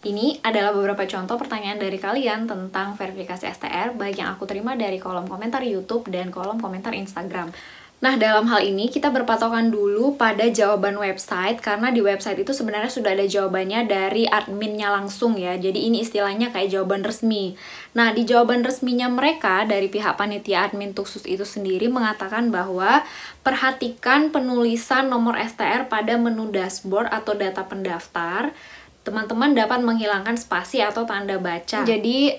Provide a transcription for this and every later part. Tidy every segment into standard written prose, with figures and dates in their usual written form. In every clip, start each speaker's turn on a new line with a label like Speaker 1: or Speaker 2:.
Speaker 1: Ini adalah beberapa contoh pertanyaan dari kalian tentang verifikasi STR, baik yang aku terima dari kolom komentar YouTube dan kolom komentar Instagram. Nah, dalam hal ini kita berpatokan dulu pada jawaban website, karena di website itu sebenarnya sudah ada jawabannya dari adminnya langsung ya. Jadi ini istilahnya kayak jawaban resmi. Nah, di jawaban resminya mereka dari pihak panitia admin Tuksus itu sendiri mengatakan bahwa perhatikan penulisan nomor STR pada menu dashboard atau data pendaftar. Teman-teman dapat menghilangkan spasi atau tanda baca. Jadi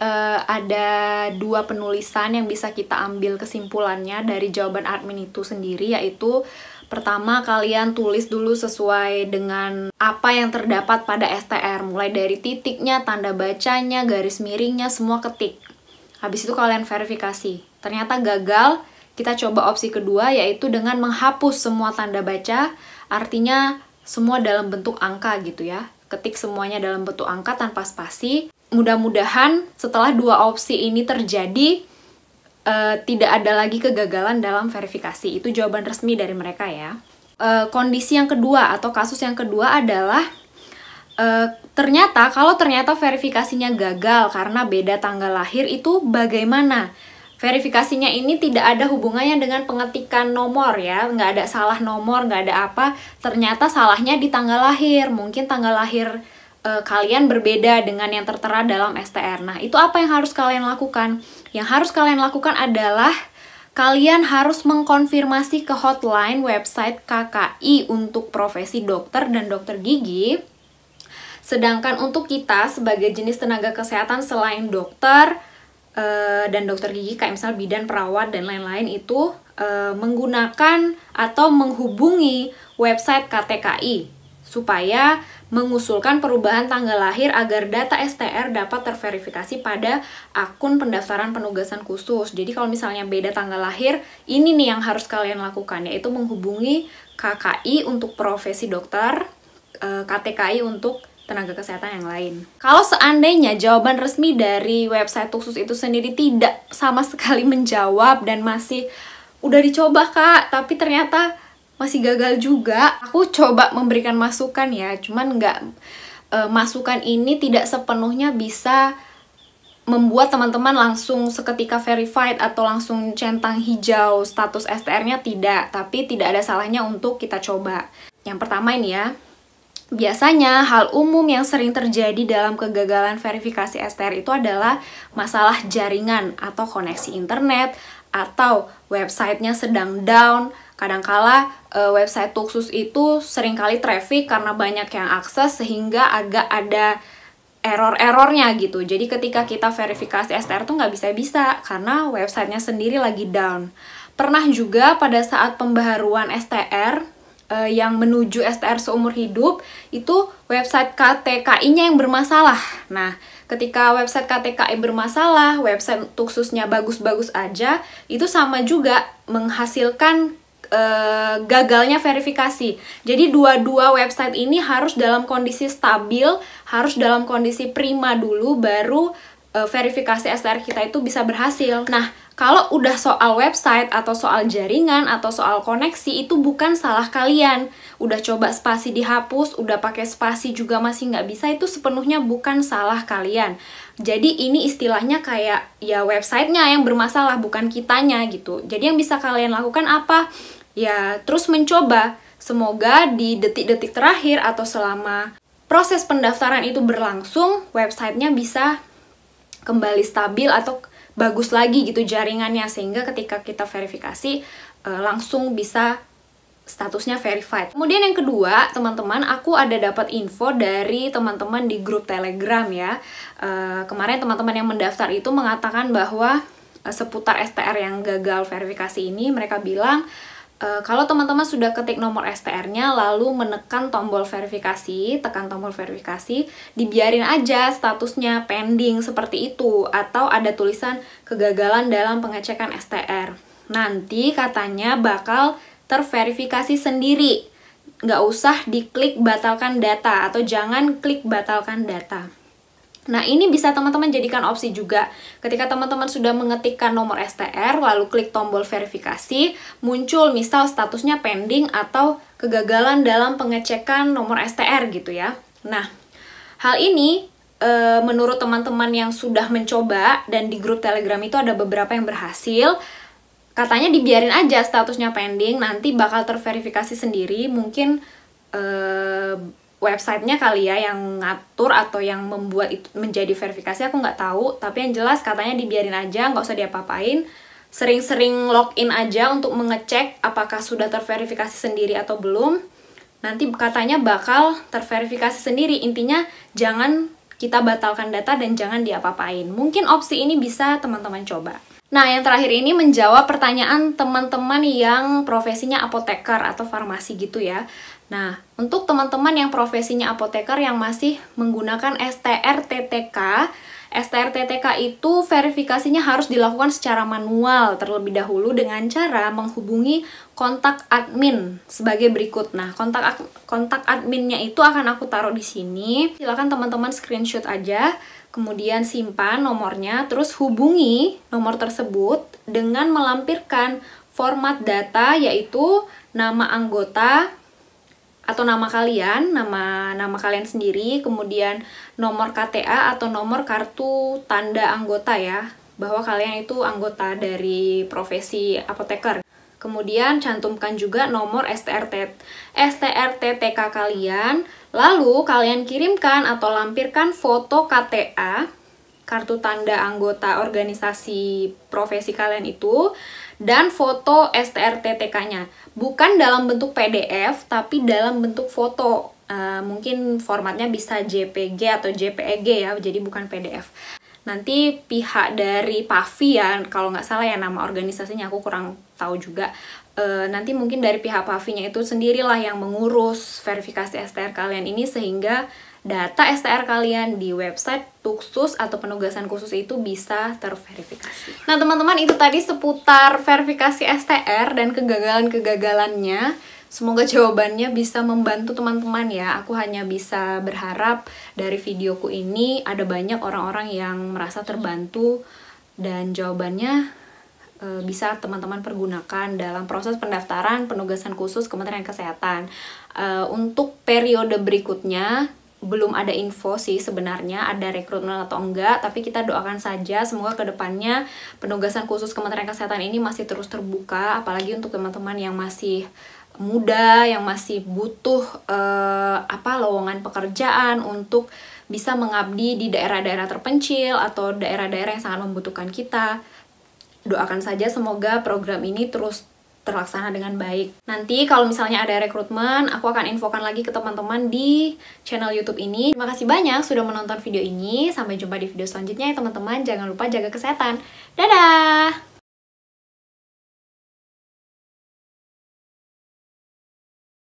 Speaker 1: ada dua penulisan yang bisa kita ambil kesimpulannya dari jawaban admin itu sendiri, yaitu pertama, kalian tulis dulu sesuai dengan apa yang terdapat pada STR, mulai dari titiknya, tanda bacanya, garis miringnya, semua ketik. Habis itu kalian verifikasi. Ternyata gagal, kita coba opsi kedua, yaitu dengan menghapus semua tanda baca, artinya semua dalam bentuk angka gitu ya. Ketik semuanya dalam bentuk angka tanpa spasi. Mudah-mudahan setelah dua opsi ini terjadi, tidak ada lagi kegagalan dalam verifikasi. Itu jawaban resmi dari mereka ya. Kondisi yang kedua atau kasus yang kedua adalah kalau ternyata verifikasinya gagal karena beda tanggal lahir, itu bagaimana? Verifikasinya ini tidak ada hubungannya dengan pengetikan nomor ya, nggak ada salah nomor, nggak ada apa. Ternyata salahnya di tanggal lahir, mungkin tanggal lahir kalian berbeda dengan yang tertera dalam STR. Nah, itu apa yang harus kalian lakukan? Yang harus kalian lakukan adalah kalian harus mengkonfirmasi ke hotline website KKI untuk profesi dokter dan dokter gigi. Sedangkan untuk kita sebagai jenis tenaga kesehatan selain dokter dan dokter gigi, kayak misal bidan, perawat, dan lain-lain, itu menggunakan atau menghubungi website KTKI supaya mengusulkan perubahan tanggal lahir agar data STR dapat terverifikasi pada akun pendaftaran penugasan khusus. Jadi kalau misalnya beda tanggal lahir, ini nih yang harus kalian lakukan, yaitu menghubungi KKI untuk profesi dokter, KTKI untuk tenaga kesehatan yang lain. Kalau seandainya jawaban resmi dari website Tuksus itu sendiri tidak sama sekali menjawab dan masih udah dicoba kak, tapi ternyata masih gagal juga, aku coba memberikan masukan ya, cuman masukan ini tidak sepenuhnya bisa membuat teman-teman langsung seketika verified atau langsung centang hijau status STR-nya, tidak, tapi tidak ada salahnya untuk kita coba. Yang pertama ini ya, biasanya hal umum yang sering terjadi dalam kegagalan verifikasi STR itu adalah masalah jaringan atau koneksi internet, atau websitenya sedang down. Kadangkala website Tuksus itu seringkali traffic karena banyak yang akses sehingga agak ada error-errornya gitu. Jadi ketika kita verifikasi STR tuh nggak bisa-bisa karena websitenya sendiri lagi down. Pernah juga pada saat pembaharuan STR yang menuju STR seumur hidup, itu website KTKI-nya yang bermasalah. Nah, ketika website KTKI bermasalah, website Tuksusnya bagus-bagus aja, itu sama juga menghasilkan gagalnya verifikasi. Jadi dua-dua website ini harus dalam kondisi stabil, harus dalam kondisi prima dulu, baru verifikasi STR kita itu bisa berhasil. Nah, kalau udah soal website atau soal jaringan atau soal koneksi, itu bukan salah kalian. Udah coba spasi dihapus, udah pakai spasi juga masih nggak bisa, itu sepenuhnya bukan salah kalian. Jadi ini istilahnya kayak ya websitenya yang bermasalah, bukan kitanya gitu. Jadi yang bisa kalian lakukan apa? Ya terus mencoba. Semoga di detik-detik terakhir atau selama proses pendaftaran itu berlangsung, websitenya bisa kembali stabil atau bagus lagi gitu jaringannya, sehingga ketika kita verifikasi langsung bisa statusnya verified. Kemudian yang kedua, teman-teman, aku ada dapat info dari teman-teman di grup Telegram ya. Kemarin teman-teman yang mendaftar itu mengatakan bahwa seputar STR yang gagal verifikasi ini, mereka bilang kalau teman-teman sudah ketik nomor STR-nya lalu menekan tombol verifikasi, tekan tombol verifikasi, dibiarin aja statusnya pending seperti itu, atau ada tulisan kegagalan dalam pengecekan STR. Nanti katanya bakal terverifikasi sendiri. Nggak usah diklik batalkan data, atau jangan klik batalkan data. Nah, ini bisa teman-teman jadikan opsi juga. Ketika teman-teman sudah mengetikkan nomor STR, lalu klik tombol verifikasi, muncul misal statusnya pending atau kegagalan dalam pengecekan nomor STR gitu ya. Nah, hal ini menurut teman-teman yang sudah mencoba, dan di grup Telegram itu ada beberapa yang berhasil, katanya dibiarin aja statusnya pending, nanti bakal terverifikasi sendiri. Mungkin websitenya kali ya yang ngatur atau yang membuat itu menjadi verifikasi, aku nggak tahu. Tapi yang jelas katanya dibiarin aja, nggak usah diapa-apain. Sering-sering login aja untuk mengecek apakah sudah terverifikasi sendiri atau belum. Nanti katanya bakal terverifikasi sendiri. Intinya jangan kita batalkan data dan jangan diapa-apain. Mungkin opsi ini bisa teman-teman coba. Nah, yang terakhir ini menjawab pertanyaan teman-teman yang profesinya apoteker atau farmasi gitu ya. Nah, untuk teman-teman yang profesinya apoteker yang masih menggunakan STR-TTK, STR-TTK itu verifikasinya harus dilakukan secara manual terlebih dahulu dengan cara menghubungi kontak admin sebagai berikut. Nah, kontak adminnya itu akan aku taruh di sini. Silakan teman-teman screenshot aja, kemudian simpan nomornya, terus hubungi nomor tersebut dengan melampirkan format data yaitu nama anggota atau nama kalian, nama kalian sendiri, kemudian nomor KTA atau nomor kartu tanda anggota ya, bahwa kalian itu anggota dari profesi apoteker. Kemudian cantumkan juga nomor STR-TTK kalian, lalu kalian kirimkan atau lampirkan foto KTA, kartu tanda anggota organisasi profesi kalian itu, dan foto STR-TTK-nya. Bukan dalam bentuk PDF, tapi dalam bentuk foto. Mungkin formatnya bisa JPG atau JPEG ya, jadi bukan PDF. Nanti pihak dari PAVI ya, kalau nggak salah ya nama organisasinya, aku kurang tahu juga. Nanti mungkin dari pihak PAVI-nya itu sendirilah yang mengurus verifikasi STR kalian ini, sehingga data STR kalian di website Tuksus atau penugasan khusus itu bisa terverifikasi. Nah teman-teman, itu tadi seputar verifikasi STR dan kegagalan-kegagalannya. Semoga jawabannya bisa membantu teman-teman ya. Aku hanya bisa berharap dari videoku ini ada banyak orang-orang yang merasa terbantu dan jawabannya bisa teman-teman pergunakan dalam proses pendaftaran penugasan khusus Kementerian Kesehatan. Untuk periode berikutnya belum ada info sih sebenarnya ada rekrutmen atau enggak, tapi kita doakan saja semoga kedepannya penugasan khusus Kementerian Kesehatan ini masih terus terbuka, apalagi untuk teman-teman yang masih muda, yang masih butuh lowongan pekerjaan untuk bisa mengabdi di daerah-daerah terpencil atau daerah-daerah yang sangat membutuhkan kita. Doakan saja semoga program ini terus terlaksana dengan baik. Nanti kalau misalnya ada rekrutmen, aku akan infokan lagi ke teman-teman di channel YouTube ini. Terima kasih banyak sudah menonton video ini. Sampai jumpa di video selanjutnya ya teman-teman. Jangan lupa jaga kesehatan. Dadah!